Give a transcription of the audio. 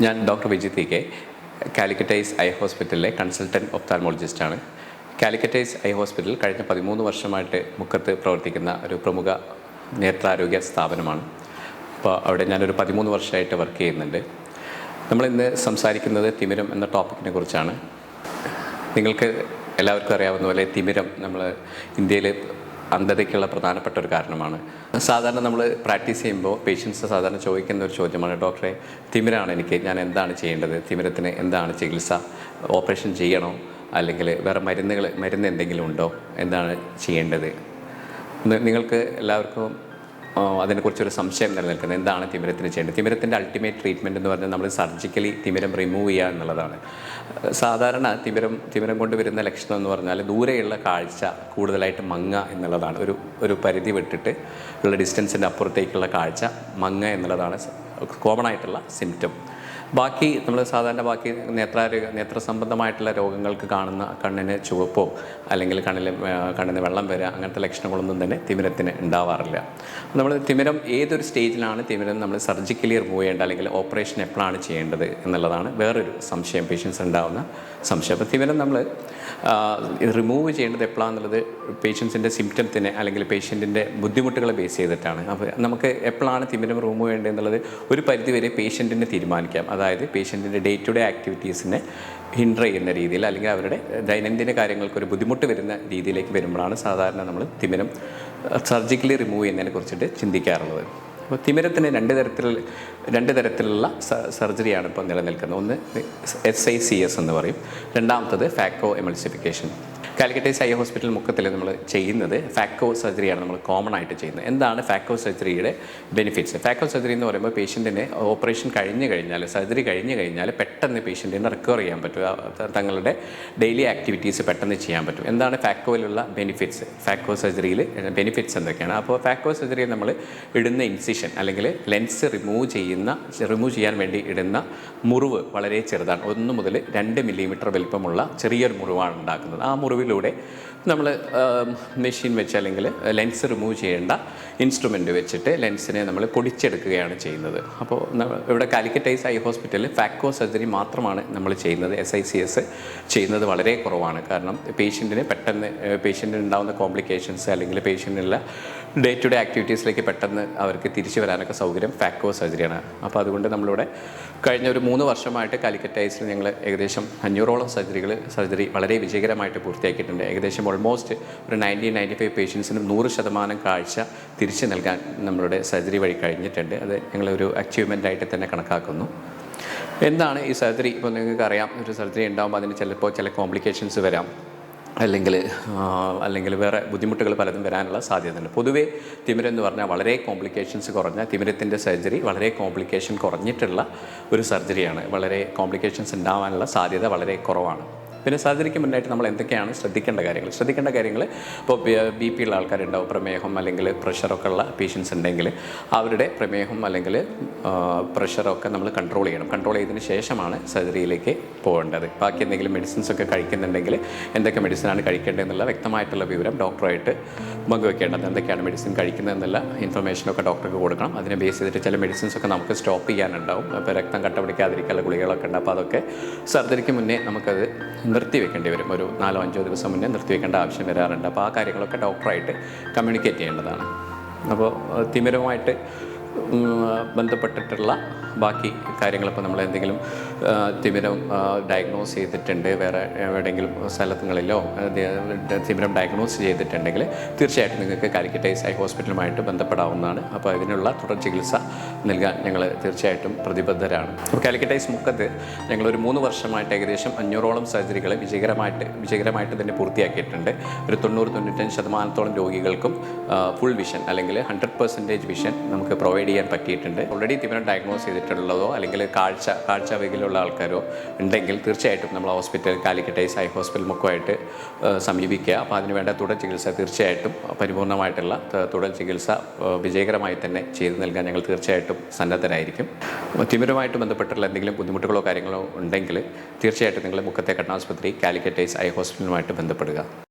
ഞാൻ doctor Vijith K Calicut I ഹോസ്പിറ്റലിലെ consultant ഒഫ്താൽമോളജിസ്റ്റാണ്. Calicut eye hospital കഴിഞ്ഞ 13 വർഷമായിട്ട് മുക്കത്ത് പ്രവർത്തിക്കുന്ന ഒരു പ്രമുഖ നേത്രാരോഗ്യ സ്ഥാപനമാണ്. അപ്പോൾ അവിടെ ഞാനൊരു 13 വർഷമായിട്ട് വർക്ക് ചെയ്യുന്നുണ്ട്. നമ്മളിന്ന് സംസാരിക്കുന്നത് തിമിരം എന്ന ടോപ്പിക്കിനെ കുറിച്ചാണ്. നിങ്ങൾക്ക് എല്ലാവർക്കും അറിയാവുന്ന പോലെ തിമിരം നമ്മൾ ഇന്ത്യയിൽ അന്ധതയ്ക്കുള്ള പ്രധാനപ്പെട്ട ഒരു കാരണമാണ്. സാധാരണ നമ്മൾ പ്രാക്ടീസ് ചെയ്യുമ്പോൾ പേഷ്യൻസ് സാധാരണ ചോദിക്കുന്ന ഒരു ചോദ്യമാണ്, ഡോക്ടറെ തിമിരമാണ് എനിക്ക്, ഞാൻ എന്താണ് ചെയ്യേണ്ടത്, തിമിരത്തിന് എന്താണ് ചികിത്സ, ഓപ്പറേഷൻ ചെയ്യണോ അല്ലെങ്കിൽ വേറെ മരുന്ന് എന്തെങ്കിലും ഉണ്ടോ, എന്താണ് ചെയ്യേണ്ടത്? നിങ്ങൾക്ക് എല്ലാവർക്കും അതിനെക്കുറിച്ചൊരു സംശയം നിലനിൽക്കുന്നത്, എന്താണ് തിമിരത്തിന് ചെയ്യേണ്ടത്? തിമിരത്തിൻ്റെ അൾട്ടിമേറ്റ് ട്രീറ്റ്മെൻറ്റ് എന്ന് പറഞ്ഞാൽ നമ്മൾ സർജിക്കലി തിമിരം റിമൂവ് ചെയ്യുക എന്നുള്ളതാണ്. സാധാരണ തിമിരം കൊണ്ട് വരുന്ന ലക്ഷണം എന്ന് പറഞ്ഞാൽ ദൂരെയുള്ള കാഴ്ച കൂടുതലായിട്ട് മങ്ങുക എന്നുള്ളതാണ്. ഒരു പരിധി വിട്ടിട്ട് ഉള്ള ഡിസ്റ്റൻസിൻ്റെ അപ്പുറത്തേക്കുള്ള കാഴ്ച മങ്ങുക എന്നുള്ളതാണ് കോമൺ ആയിട്ടുള്ള സിംറ്റം. ബാക്കി നമ്മൾ സാധാരണ നേത്ര സംബന്ധമായിട്ടുള്ള രോഗങ്ങൾക്ക് കാണുന്ന കണ്ണിന് ചുവപ്പോ അല്ലെങ്കിൽ കണ്ണിന് വെള്ളം വരിക, അങ്ങനത്തെ ലക്ഷണങ്ങളൊന്നും തന്നെ തിമിരത്തിന് ഉണ്ടാവാറില്ല. നമ്മൾ തിമിരം ഏതൊരു സ്റ്റേജിലാണ് തിമിരം നമ്മൾ സർജിക്കലി റിമൂവ് ചെയ്യേണ്ടത് അല്ലെങ്കിൽ ഓപ്പറേഷൻ എപ്പോഴാണ് ചെയ്യേണ്ടത് എന്നുള്ളതാണ് വേറൊരു സംശയം, പേഷ്യൻസ് ഉണ്ടാകുന്ന സംശയം. അപ്പോൾ തിമിരം നമ്മൾ റിമൂവ് ചെയ്യേണ്ടത് എപ്പോഴാണെന്നുള്ളത് പേഷ്യൻസിൻ്റെ സിംറ്റത്തിന് അല്ലെങ്കിൽ പേഷ്യൻറ്റിൻ്റെ ബുദ്ധിമുട്ടുകളെ ബേസ് ചെയ്തിട്ടാണ്. അപ്പോൾ നമുക്ക് എപ്പോഴാണ് തിമിരം റിമൂവ് ചെയ്യേണ്ടത് എന്നുള്ളത് ഒരു പരിധിവരെ പേഷ്യൻറ്റിന് തീരുമാനിക്കാം. അതായത് പേഷ്യൻറ്റിൻ്റെ ഡേ ടു ഡേ ആക്ടിവിറ്റീസിനെ ഹിൻഡർ ചെയ്യുന്ന രീതിയിൽ അല്ലെങ്കിൽ അവരുടെ ദൈനംദിന കാര്യങ്ങൾക്ക് ഒരു ബുദ്ധിമുട്ട് വരുന്ന രീതിയിലേക്ക് വരുമ്പോഴാണ് സാധാരണ നമ്മൾ തിമിരം സർജിക്കലി റിമൂവ് ചെയ്യുന്നതിനെ കുറിച്ചിട്ട് ചിന്തിക്കാറുള്ളത്. അപ്പോൾ തിമിരത്തിന് രണ്ട് തരത്തിലുള്ള സർജറിയാണ് ഇപ്പോൾ നിലനിൽക്കുന്നത്. ഒന്ന് SICS എന്ന് പറയും, രണ്ടാമത്തത് ഫാക്കോ എമൾസിഫിക്കേഷൻ. കാലിക്കറ്റ് ഐ ഹോസ്പിറ്റൽ മുക്കത്തിൽ നമ്മൾ ചെയ്യുന്നത് ഫാക്കോ സർജറിയാണ് നമ്മൾ കോമൺ ആയിട്ട് ചെയ്യുന്നത്. എന്താണ് ഫാക്കോ സർജറിയുടെ ബെനിഫിറ്റ്സ്? ഫാക്കോ സർജറി എന്ന് പറയുമ്പോൾ പേഷ്യൻറ്റിന് ഓപ്പറേഷൻ സർജറി കഴിഞ്ഞ് കഴിഞ്ഞാൽ പെട്ടെന്ന് പേഷ്യൻറ്റിനെ റിക്കവർ ചെയ്യാൻ പറ്റും, തങ്ങളുടെ ഡെയിലി ആക്ടിവിറ്റീസ് പെട്ടെന്ന് ചെയ്യാൻ പറ്റും. എന്താണ് ഫാക്കോയിലുള്ള ബെനിഫിറ്റ്സ്? ഫാക്കോ സർജറിയിൽ ബെനിഫിറ്റ്സ് എന്തൊക്കെയാണ്? അപ്പോൾ ഫാക്കോ സർജറിയിൽ നമ്മൾ ഇടുന്ന ഇൻസിഷൻ അല്ലെങ്കിൽ ലെൻസ് റിമൂവ് ചെയ്യാൻ വേണ്ടി ഇടുന്ന മുറിവ് വളരെ ചെറുതാണ്. 1 മുതൽ 2 മില്ലിമീറ്റർ വലിപ്പമുള്ള ചെറിയൊരു മുറിവാണ് ഉണ്ടാക്കുന്നത്. ആ മുറിവിലൂടെ നമ്മൾ മെഷീൻ വെച്ച് അല്ലെങ്കിൽ ലെൻസ് റിമൂവ് ചെയ്യേണ്ട ഇൻസ്ട്രുമെൻ്റ് വെച്ചിട്ട് ലെൻസിനെ നമ്മൾ പൊടിച്ചെടുക്കുകയാണ് ചെയ്യുന്നത്. അപ്പോൾ ഇവിടെ കാലിക്കറ്റ് ഐ ഹോസ്പിറ്റലിൽ ഫാക്കോ സർജറി മാത്രമാണ് നമ്മൾ ചെയ്യുന്നത്. SICS ചെയ്യുന്നത് വളരെ കുറവാണ്. കാരണം പേഷ്യൻറ്റിന് ഉണ്ടാകുന്ന കോംപ്ലിക്കേഷൻസ് അല്ലെങ്കിൽ പേഷ്യൻറ്റിനുള്ള ഡേ ടു ഡേ ആക്ടിവിറ്റീസിലേക്ക് പെട്ടെന്ന് അവർക്ക് തിരിച്ചു വരാനൊക്കെ സൗകര്യം ഫാക്കോ സർജറിയാണ്. അപ്പോൾ അതുകൊണ്ട് നമ്മളിവിടെ കഴിഞ്ഞ ഒരു 3 വർഷമായിട്ട് കാലിക്കറ്റ് ഐസിൽ ഞങ്ങൾ ഏകദേശം 500ഓളം സർജറി വളരെ വിജയകരമായിട്ട് പൂർത്തിയാക്കിയിട്ടുണ്ട്. ഏകദേശം ഓൾമോസ്റ്റ് ഒരു 90-95 പേഷ്യൻസിനും 100% കാഴ്ച തിരിച്ചു നൽകാൻ നമ്മളുടെ സർജറി വഴി കഴിഞ്ഞിട്ടുണ്ട്. അത് ഞങ്ങളൊരു അച്ചീവ്മെൻ്റായിട്ട് തന്നെ കണക്കാക്കുന്നു. എന്താണ് ഈ സർജറി? ഇപ്പോൾ നിങ്ങൾക്ക് അറിയാം, ഒരു സർജറി ഉണ്ടാകുമ്പോൾ അതിന് ചിലപ്പോൾ ചില കോംപ്ലിക്കേഷൻസ് വരാം, അല്ലെങ്കിൽ വേറെ ബുദ്ധിമുട്ടുകൾ പലതും വരാനുള്ള സാധ്യതയുണ്ട്. പൊതുവേ തിമിരം എന്ന് പറഞ്ഞാൽ വളരെ കോംപ്ലിക്കേഷൻസ് കുറഞ്ഞ തിമിരത്തിൻ്റെ സർജറി വളരെ കോംപ്ലിക്കേഷൻ കുറഞ്ഞിട്ടുള്ള ഒരു സർജറിയാണ്. വളരെ കോംപ്ലിക്കേഷൻസ് ഉണ്ടാകാനുള്ള സാധ്യത വളരെ കുറവാണ്. പിന്നെ സർജറിക്ക് മുന്നായിട്ട് നമ്മൾ എന്തൊക്കെയാണ് ശ്രദ്ധിക്കേണ്ട കാര്യങ്ങൾ ഇപ്പോൾ BP ഉള്ള ആൾക്കാരുണ്ടാവും, പ്രമേഹം അല്ലെങ്കിൽ പ്രഷറൊക്കെ ഉള്ള പേഷ്യൻസ് ഉണ്ടെങ്കിൽ അവരുടെ പ്രമേഹം അല്ലെങ്കിൽ പ്രഷറൊക്കെ നമ്മൾ കൺട്രോൾ ചെയ്തതിന് ശേഷമാണ് സർജറിയിലേക്ക് പോകേണ്ടത്. ബാക്കി എന്തെങ്കിലും മെഡിസിൻസ് ഒക്കെ കഴിക്കുന്നുണ്ടെങ്കിൽ എന്തൊക്കെ മെഡിസിനാണ് കഴിക്കേണ്ടതെന്നുള്ള വ്യക്തമായിട്ടുള്ള വിവരം ഡോക്ടറായിട്ട് പങ്കുവെക്കേണ്ടത്. എന്തൊക്കെയാണ് മെഡിസിൻ കഴിക്കുന്നതെന്നുള്ള ഇൻഫർമേഷനൊക്കെ ഡോക്ടർക്ക് കൊടുക്കണം. അതിനെ ബേസ് ചെയ്തിട്ട് ചില മെഡിസിൻസൊക്കെ നമുക്ക് സ്റ്റോപ്പ് ചെയ്യാനുണ്ടാവും. ഇപ്പോൾ രക്തം കട്ട പിടിക്കാതിരിക്കാനുള്ള ഗുളികളൊക്കെ ഉണ്ട്. അപ്പോൾ അതൊക്കെ സർജറിക്ക് മുന്നേ നമുക്കത് നിർത്തിവെക്കേണ്ടി വരും. ഒരു 4-5 ദിവസം മുന്നേ നിർത്തിവെക്കേണ്ട ആവശ്യം വരാറുണ്ട്. അപ്പോൾ ആ കാര്യങ്ങളൊക്കെ ഡോക്ടറായിട്ട് കമ്മ്യൂണിക്കേറ്റ് ചെയ്യേണ്ടതാണ്. അപ്പോൾ തിമിരവുമായിട്ട് ബന്ധപ്പെട്ടിട്ടുള്ള ബാക്കി കാര്യങ്ങളിപ്പോൾ നമ്മൾ എന്തെങ്കിലും തിമിരം ഡയഗ്നോസ് ചെയ്തിട്ടുണ്ട്, വേറെ എവിടെയെങ്കിലും സ്ഥലങ്ങളിലോ തിമിരം ഡയഗ്നോസ് ചെയ്തിട്ടുണ്ടെങ്കിൽ തീർച്ചയായിട്ടും നിങ്ങൾക്ക് കാലിക്കറ്റ് ഐ ഹോസ്പിറ്റലുമായിട്ട് ബന്ധപ്പെടാവുന്നതാണ്. അപ്പോൾ ഇതിനുള്ള തുടർ ചികിത്സ നൽകാൻ ഞങ്ങൾ തീർച്ചയായിട്ടും പ്രതിബദ്ധരാണ്. അപ്പോൾ കാലിക്കറ്റ് ഐ മുക്കത്ത് ഞങ്ങളൊരു 3 വർഷമായിട്ട് ഏകദേശം 500ഓളം സർജറികൾ വിജയകരമായിട്ട് തന്നെ പൂർത്തിയാക്കിയിട്ടുണ്ട്. ഒരു 90-95% രോഗികൾക്കും ഫുൾ വിഷൻ അല്ലെങ്കിൽ 100% വിഷൻ നമുക്ക് പ്രൊവൈഡ് ചെയ്യാൻ പറ്റിയിട്ടുണ്ട്. ഓൾറെഡി തിമിരം ഡയഗ്നോസ് ചെയ്തിട്ടുള്ളതോ അല്ലെങ്കിൽ കാഴ്ച വൈകല്യമുള്ള ആൾക്കാരോ ഉണ്ടെങ്കിൽ തീർച്ചയായിട്ടും നമ്മൾ കാലിക്കറ്റ് ഐ ഹോസ്പിറ്റൽ മുക്കുമായിട്ട് സമീപിക്കുക. അപ്പോൾ അതിന് വേണ്ട തുടർ ചികിത്സ തീർച്ചയായിട്ടും പരിപൂർണമായിട്ടുള്ള തുടർ ചികിത്സ വിജയകരമായി തന്നെ ചെയ്തു നൽകാൻ ഞങ്ങൾ തീർച്ചയായിട്ടും സന്നദ്ധരായിരിക്കും. തിമിരവുമായിട്ട് ബന്ധപ്പെട്ടുള്ള എന്തെങ്കിലും ബുദ്ധിമുട്ടുകളോ കാര്യങ്ങളോ ഉണ്ടെങ്കിൽ തീർച്ചയായിട്ടും നിങ്ങൾ മുക്കത്തെ കണ്ണാശുപത്രി കാലിക്കറ്റ് ഐ ഹോസ്പിറ്റലുമായിട്ട് ബന്ധപ്പെടുക.